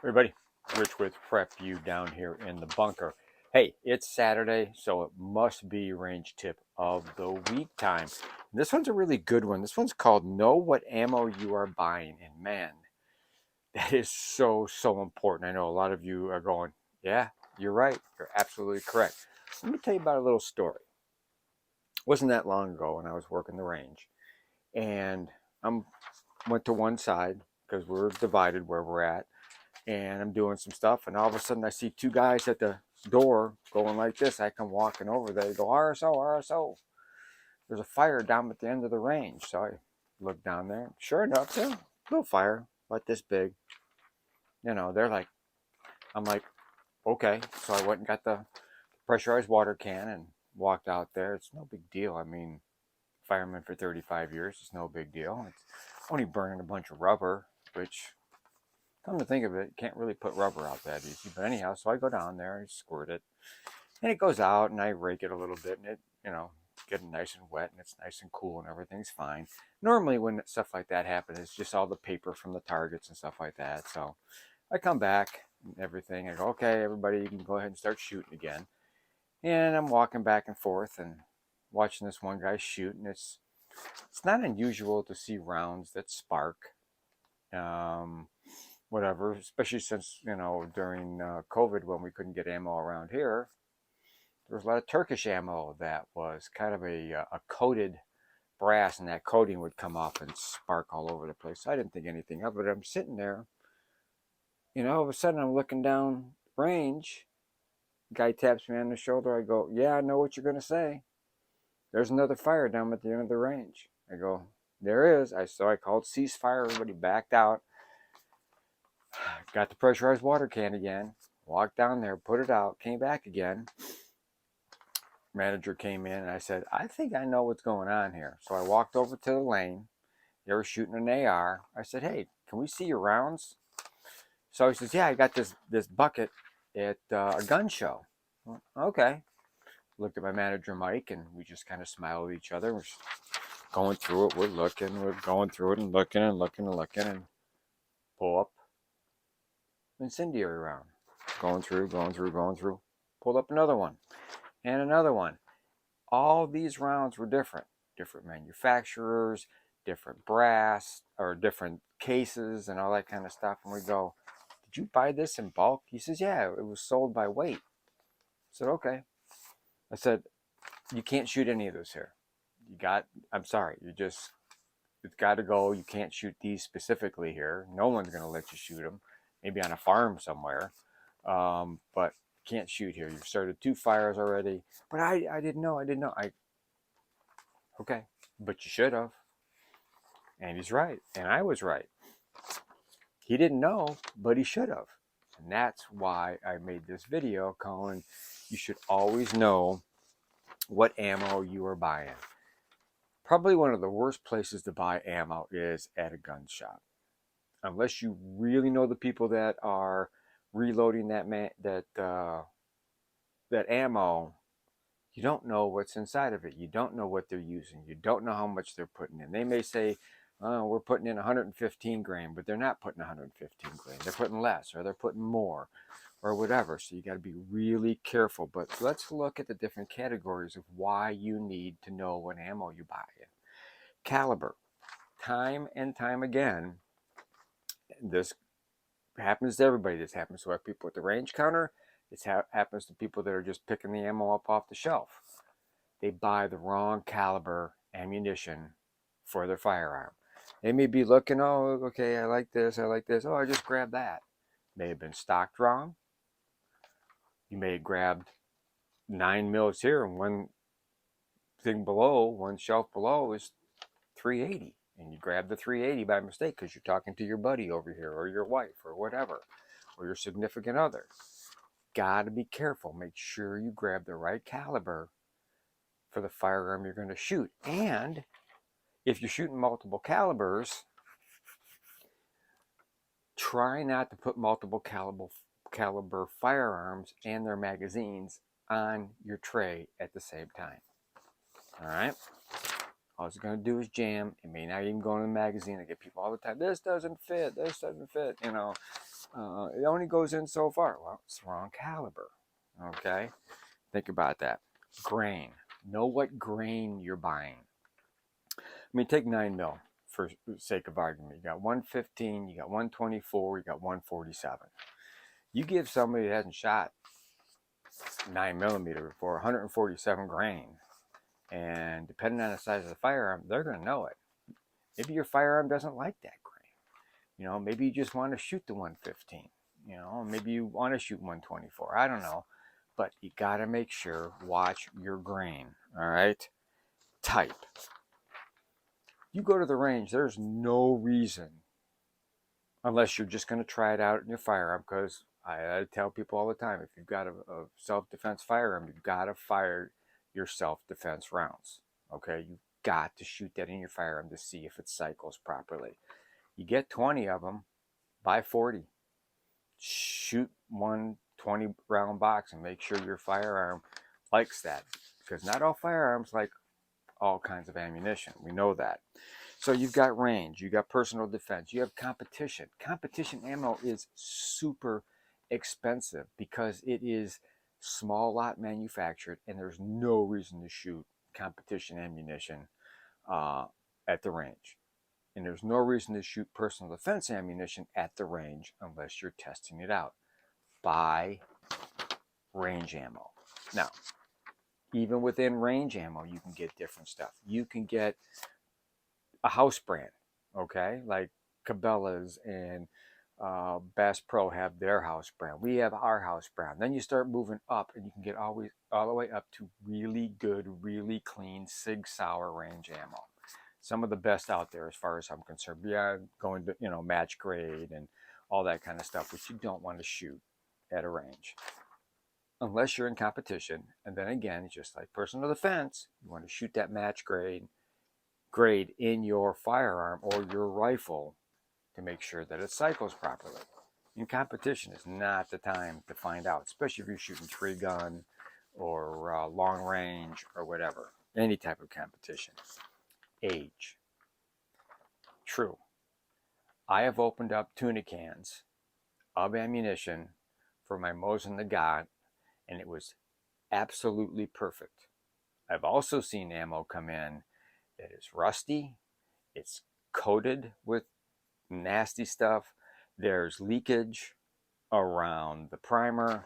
Everybody, Rich with Prep You down here in the bunker. Hey, it's Saturday, so it must be range tip of the week time. This one's a really good one. This one's called Know What Ammo You Are Buying. And man, that is so important. I know a lot of you are going, yeah, you're right. You're absolutely correct. Let me tell you about a little story. It wasn't that long ago when I was working the range, and I went to one side because we're divided where we're at, and I'm doing some stuff, and all of a sudden I see two guys at the door going like this. I come walking over there. They go, RSO, RSO. There's a fire down at the end of the range. So I look down there. Sure enough, yeah, little fire, about this big. They're like, I'm like, okay. So I went and got the pressurized water can and walked out there. It's no big deal. I mean, fireman for 35 years. It's no big deal. It's only burning a bunch of rubber, which, come to think of it, you can't really put rubber out that easy. But anyhow, so I go down there and squirt it. And it goes out, and I rake it a little bit, and get it nice and wet, and it's nice and cool, and everything's fine. Normally, when stuff like that happens, it's just all the paper from the targets and stuff like that. So I come back and everything. I go, okay, everybody, you can go ahead and start shooting again. And I'm walking back and forth and watching this one guy shoot, and it's not unusual to see rounds that spark. Um, Whatever, especially since, during COVID when we couldn't get ammo around here, there was a lot of Turkish ammo that was kind of a coated brass, and that coating would come off and spark all over the place. I didn't think anything of it. I'm sitting there, all of a sudden I'm looking down range. Guy taps me on the shoulder. I go, yeah, I know what you're going to say. There's another fire down at the end of the range. I go, there is. So I called ceasefire. Everybody backed out. Got the pressurized water can again. Walked down there, put it out, came back again. Manager came in, and I said, I think I know what's going on here. So I walked over to the lane. They were shooting an AR. I said, hey, can we see your rounds? So he says, yeah, I got this bucket at a gun show. Well, okay. Looked at my manager, Mike, and we just kind of smiled at each other. We're going through it. We're going through it and looking and looking and looking, and pull up incendiary round. Going through, going through, going through. Pulled up another one and another one. All these rounds were different manufacturers, different brass, or different cases, and all that kind of stuff. And we go, did you buy this in bulk? He says, yeah, it was sold by weight. I said, okay. I said, you can't shoot any of those here. I'm sorry, it's got to go. You can't shoot these specifically here. No one's going to let you shoot them. Maybe on a farm somewhere. But can't shoot here. You've started 2 fires already. But I didn't know. Okay, but you should have. And he's right. And I was right. He didn't know, but he should have. And that's why I made this video calling, you should always know what ammo you are buying. Probably one of the worst places to buy ammo is at a gun shop. Unless you really know the people that are reloading that ammo, you don't know what's inside of it. You don't know what they're using. You don't know how much they're putting in. They may say, oh, we're putting in 115 grain, but they're not putting 115 grain. They're putting less, or they're putting more, or whatever. So you got to be really careful. But let's look at the different categories of why you need to know what ammo you buy. Caliber. Time and time again, this happens to everybody. This happens to our people at the range counter. This happens to people that are just picking the ammo up off the shelf. They buy the wrong caliber ammunition for their firearm. They may be looking, oh, okay, I like this. Oh, I just grabbed that. May have been stocked wrong. You may have grabbed 9 mils here, and one shelf below is 380. And you grab the 380 by mistake because you're talking to your buddy over here, or your wife, or whatever, or your significant other. Got to be careful. Make sure you grab the right caliber for the firearm you're going to shoot. And if you're shooting multiple calibers, try not to put multiple caliber firearms and their magazines on your tray at the same time. All right? All it's going to do is jam. It may not even go in the magazine. I get people all the time, this doesn't fit. It only goes in so far. Well, it's the wrong caliber. Okay, think about that. Grain. Know what grain you're buying. I mean, take 9 mil for sake of argument. You got 115, you got 124, you got 147. You give somebody that hasn't shot 9 millimeter before 147 grain, and depending on the size of the firearm, they're going to know it. Maybe your firearm doesn't like that grain. You know, maybe you just want to shoot the 115. You know, maybe you want to shoot 124. I don't know. But you got to make sure, watch your grain. All right? Type. You go to the range, there's no reason, unless you're just going to try it out in your firearm, because I tell people all the time, if you've got a self-defense firearm, you've got to fire your self-defense rounds. Okay? You've got to shoot that in your firearm to see if it cycles properly. You get 20 of them, buy 40. Shoot one 20 round box and make sure your firearm likes that, because not all firearms like all kinds of ammunition. We know that. So you've got range, you got personal defense, you have competition. Competition ammo is super expensive because it is small lot manufactured, and there's no reason to shoot competition ammunition at the range. And there's no reason to shoot personal defense ammunition at the range unless you're testing it out. Buy range ammo. Now, even within range ammo, you can get different stuff. You can get a house brand, okay? Like Cabela's and Bass Pro have their house brand. We have our house brand. Then you start moving up, and you can get all the way up to really good, really clean Sig Sauer range ammo. Some of the best out there as far as I'm concerned, beyond going to, match grade and all that kind of stuff, which you don't want to shoot at a range unless you're in competition. And then again, just like personal defense, you want to shoot that match grade in your firearm or your rifle to make sure that it cycles properly. In competition is not the time to find out, especially if you're shooting tree gun or long range or whatever, any type of competition. Age. True. I have opened up tuna cans of ammunition for my Mosin Nagant, and it was absolutely perfect. I've also seen ammo come in that is rusty, it's coated with nasty stuff, there's leakage around the primer.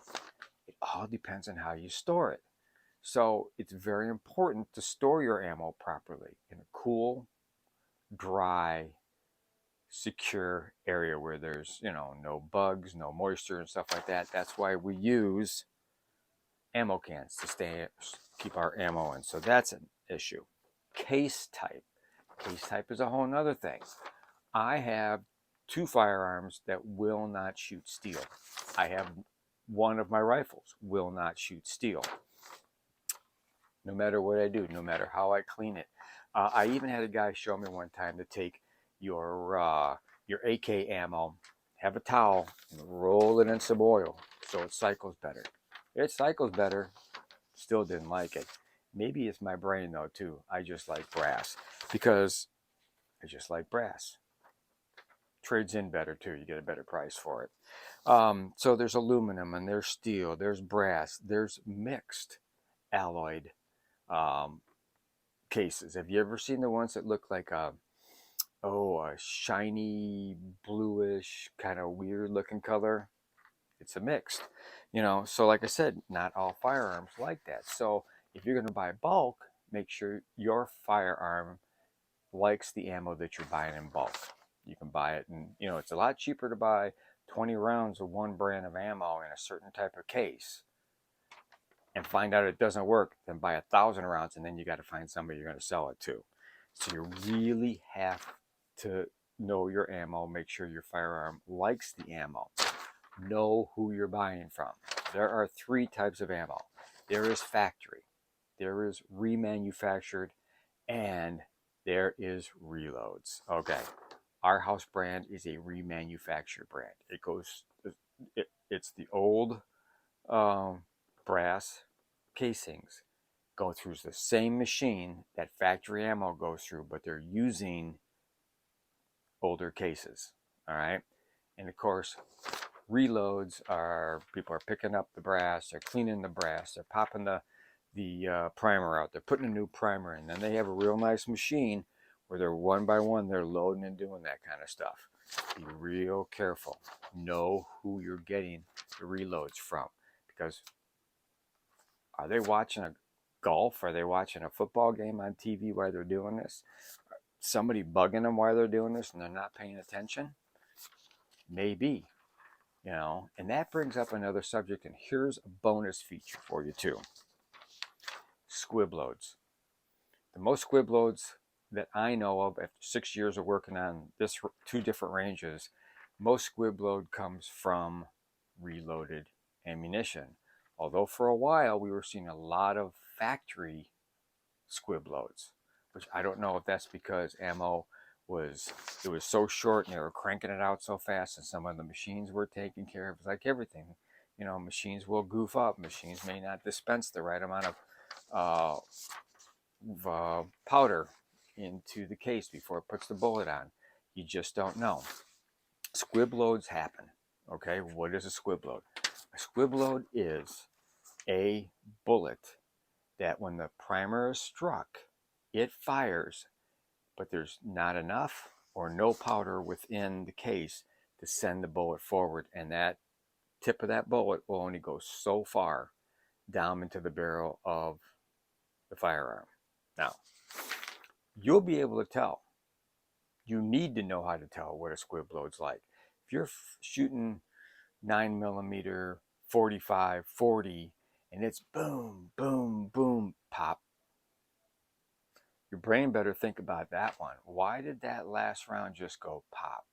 It all depends on how you store it. So it's very important to store your ammo properly in a cool, dry, secure area where there's, no bugs, no moisture and stuff like that. That's why we use ammo cans to keep our ammo in. So that's an issue. Case type. Case type is a whole nother thing. I have 2 firearms that will not shoot steel. I have one of my rifles will not shoot steel. No matter what I do, no matter how I clean it. I even had a guy show me one time to take your AK ammo, have a towel, and roll it in some oil so it cycles better. It cycles better. Still didn't like it. Maybe it's my brain though too. I just like brass because I just like brass. Trades in better too. You get a better price for it. So there's aluminum and there's steel, there's brass, there's mixed alloyed cases. Have you ever seen the ones that look like a shiny bluish kind of weird looking color? It's a mixed, so like I said, not all firearms like that. So if you're going to buy bulk, make sure your firearm likes the ammo that you're buying in bulk. You can buy it, and it's a lot cheaper to buy 20 rounds of one brand of ammo in a certain type of case and find out it doesn't work than buy 1,000 rounds, and then you got to find somebody you're going to sell it to. So you really have to know your ammo, make sure your firearm likes the ammo. Know who you're buying from. There are 3 types of ammo. There is factory, there is remanufactured, and there is reloads. Okay, our house brand is a remanufactured brand. It's the old brass casings go through the same machine that factory ammo goes through, but they're using older cases. All right, and of course, Reloads are people are picking up the brass, they're cleaning the brass, they're popping the primer out, they're putting a new primer in. Then they have a real nice machine where they're one by one, they're loading and doing that kind of stuff. Be real careful. Know who you're getting the reloads from, because are they watching a golf? Are they watching a football game on TV while they're doing this? Somebody bugging them while they're doing this and they're not paying attention? Maybe, and that brings up another subject, and here's a bonus feature for you too. Squib loads. The most squib loads that I know of after 6 years of working on this 2 different ranges, most squib load comes from reloaded ammunition. Although for a while we were seeing a lot of factory squib loads, which I don't know if that's because ammo was so short and they were cranking it out so fast, and some of the machines were taking care of. It's like everything, machines will goof up. Machines may not dispense the right amount of powder into the case before it puts the bullet on. You just don't know. Squib loads happen. Okay, what is a squib load? A squib load is a bullet that when the primer is struck, it fires, but there's not enough or no powder within the case to send the bullet forward, and that tip of that bullet will only go so far down into the barrel of the firearm. Now, you'll be able to tell. You need to know how to tell what a squib load's like. If you're shooting 9mm, 45, 40, and it's boom, boom, boom, pop, your brain better think about that one. Why did that last round just go pop?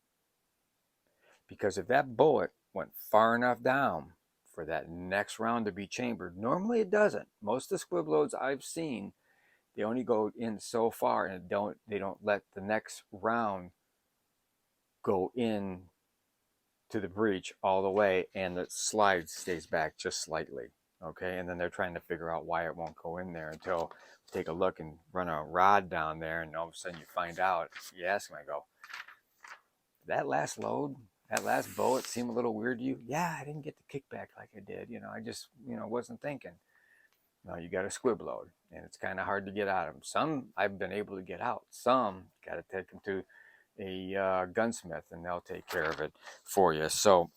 Because if that bullet went far enough down for that next round to be chambered, normally it doesn't. Most of the squib loads I've seen, they only go in so far, and they don't let the next round go in to the breech all the way, and the slide stays back just slightly. Okay, and then they're trying to figure out why it won't go in there until take a look and run a rod down there, and all of a sudden you find out. You ask them, I go, that last load, that last bullet seemed a little weird to you? Yeah, I didn't get the kickback like I did. I just, wasn't thinking. No, you got a squib load, and it's kind of hard to get out of them. Some I've been able to get out. Some got to take them to a gunsmith, and they'll take care of it for you. So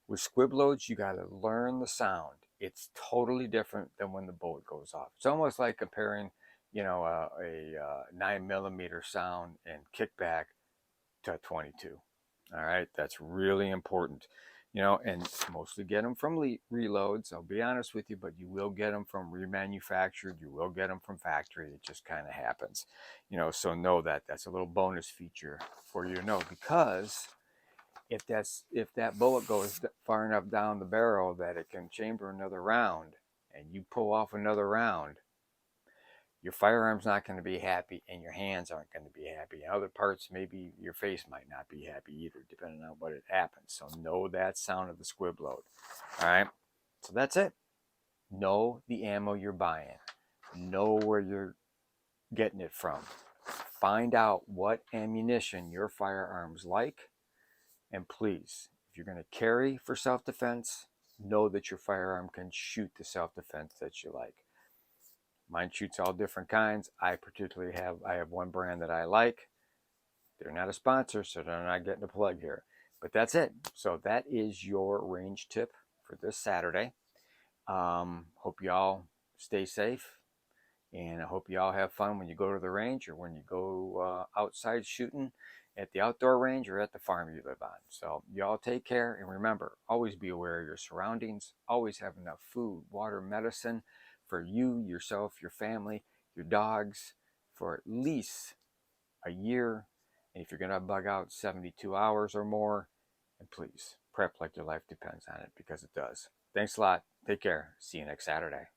with squib loads, you got to learn the sound. It's totally different than when the bullet goes off. It's almost like comparing, a 9mm sound and kickback to a 22. All right, that's really important. And mostly get them from reloads. I'll be honest with you, but you will get them from remanufactured. You will get them from factory. It just kind of happens. So know that. That's a little bonus feature for you to know, because if that bullet goes far enough down the barrel that it can chamber another round, and you pull off another round, your firearm's not going to be happy, and your hands aren't going to be happy. And other parts, maybe your face might not be happy either, depending on what it happens. So know that sound of the squib load. All right, so that's it. Know the ammo you're buying. Know where you're getting it from. Find out what ammunition your firearm's like. And please, if you're going to carry for self-defense, know that your firearm can shoot the self-defense that you like. Mine shoots all different kinds. I have one brand that I like. They're not a sponsor, so they're not getting a plug here. But that's it. So that is your range tip for this Saturday. Hope y'all stay safe, and I hope y'all have fun when you go to the range, or when you go outside shooting at the outdoor range, or at the farm you live on. So y'all take care, and remember, always be aware of your surroundings. Always have enough food, water, medicine for you, yourself, your family, your dogs, for at least a year. And if you're going to bug out, 72 hours or more. And please prep like your life depends on it, because it does. Thanks a lot. Take care. See you next Saturday.